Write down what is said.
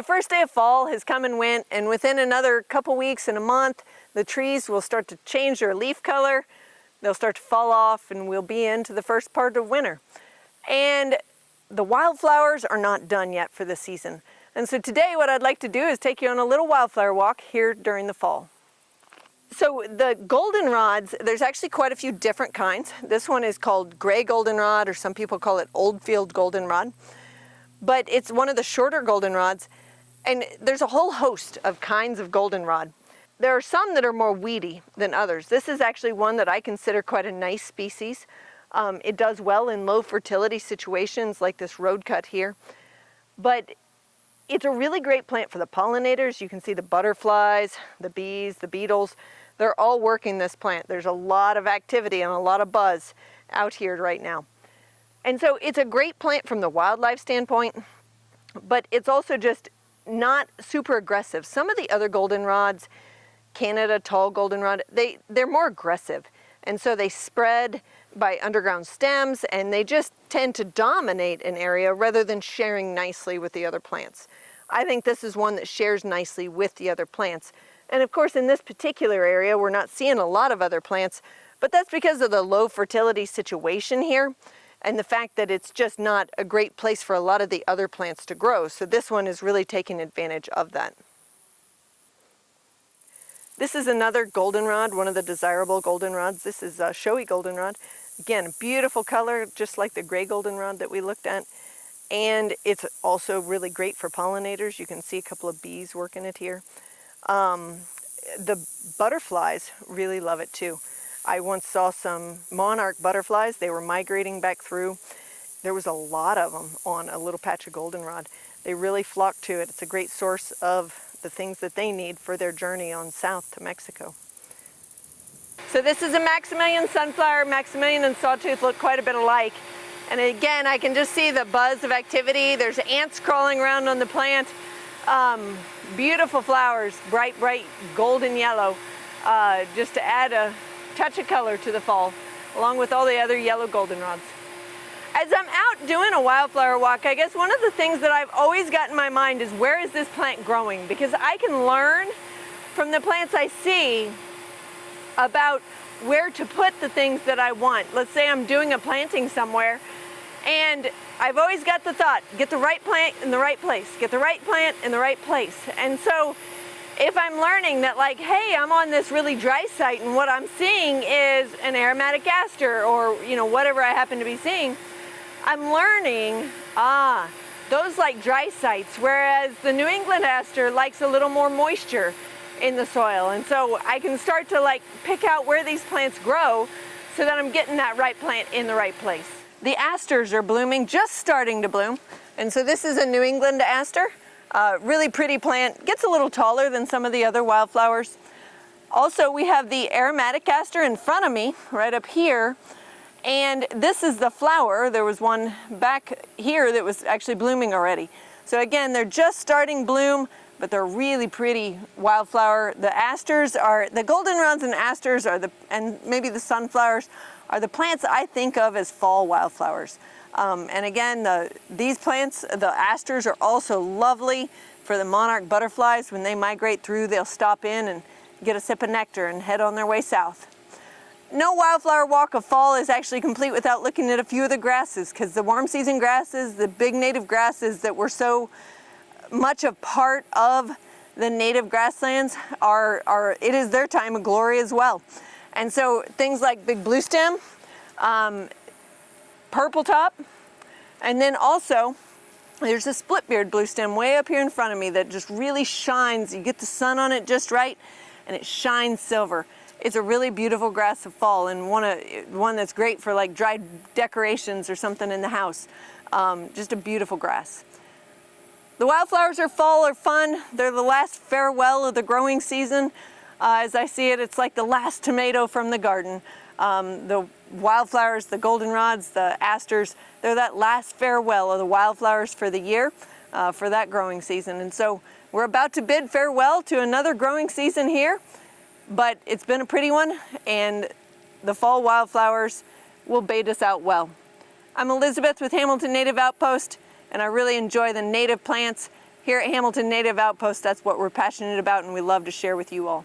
The first day of fall has come and went, and within another couple weeks and a month, the trees will start to change their leaf color. They'll start to fall off, and we'll be into the first part of winter. And the wildflowers are not done yet for the season. And so today what I'd like to do is take you on a little wildflower walk here during the fall. So the goldenrods, there's actually quite a few different kinds. This one is called gray goldenrod, or some people call it old-field goldenrod. But it's one of the shorter goldenrods, and there's a whole host of kinds of goldenrod. There are some that are more weedy than others. This is actually one that I consider quite a nice species. It does well in low fertility situations like this road cut here. But it's a really great plant for the pollinators. You can see the butterflies, the bees, the beetles. They're all working this plant. There's a lot of activity and a lot of buzz out here right now. And so it's a great plant from the wildlife standpoint, but it's also just not super aggressive. Some of the other goldenrods, Canada tall goldenrod, they're more aggressive. And so they spread by underground stems, and they just tend to dominate an area rather than sharing nicely with the other plants. I think this is one that shares nicely with the other plants. And of course, in this particular area, we're not seeing a lot of other plants, but that's because of the low fertility situation here and the fact that it's just not a great place for a lot of the other plants to grow. So this one is really taking advantage of that. This is another goldenrod, one of the desirable goldenrods. This is a showy goldenrod. Again, beautiful color, just like the gray goldenrod that we looked at. And it's also really great for pollinators. You can see a couple of bees working it here. The butterflies really love it too. I once saw some monarch butterflies. They were migrating back through. There was a lot of them on a little patch of goldenrod. They really flocked to it. It's a great source of the things that they need for their journey on south to Mexico. So this is a Maximilian sunflower. Maximilian and sawtooth look quite a bit alike. And again, I can just see the buzz of activity. There's ants crawling around on the plant. Beautiful flowers, bright, bright golden yellow, just to add a touch of color to the fall, along with all the other yellow goldenrods. As I'm out doing a wildflower walk, I guess one of the things that I've always got in my mind is, where is this plant growing? Because I can learn from the plants I see about where to put the things that I want. Let's say I'm doing a planting somewhere, and I've always got the thought, get the right plant in the right place, get the right plant in the right place. And so if I'm learning that, like, hey, I'm on this really dry site and what I'm seeing is an aromatic aster, or, you know, whatever I happen to be seeing, I'm learning, those like dry sites, whereas the New England aster likes a little more moisture in the soil. And so I can start to like pick out where these plants grow so that I'm getting that right plant in the right place. The asters are blooming, just starting to bloom. And so this is a New England aster, really pretty plant, gets a little taller than some of the other wildflowers. Also, we have the aromatic aster in front of me, right up here. And this is the flower. There was one back here that was actually blooming already. So again, they're just starting bloom, but they're really pretty wildflower. The asters are, the goldenrods and asters are and maybe the sunflowers are the plants I think of as fall wildflowers. And again, these plants, the asters, are also lovely for the monarch butterflies. When they migrate through, they'll stop in and get a sip of nectar and head on their way south. No wildflower walk of fall is actually complete without looking at a few of the grasses, because the warm season grasses, the big native grasses that were so much a part of the native grasslands, it is their time of glory as well. And so things like big blue stem, purple top, and then also there's a split-beard blue stem way up here in front of me that just really shines. You get the sun on it just right, and it shines silver. It's a really beautiful grass of fall, and one that's great for like dried decorations or something in the house. Just a beautiful grass. The wildflowers of fall are fun. They're the last farewell of the growing season. As I see it, it's like the last tomato from the garden. The wildflowers, the goldenrods, the asters, they're that last farewell of the wildflowers for the year, for that growing season. And so we're about to bid farewell to another growing season here. But it's been a pretty one, and the fall wildflowers will bait us out well. I'm Elizabeth with Hamilton Native Outpost, and I really enjoy the native plants Here at Hamilton Native Outpost, that's what we're passionate about and we love to share with you all.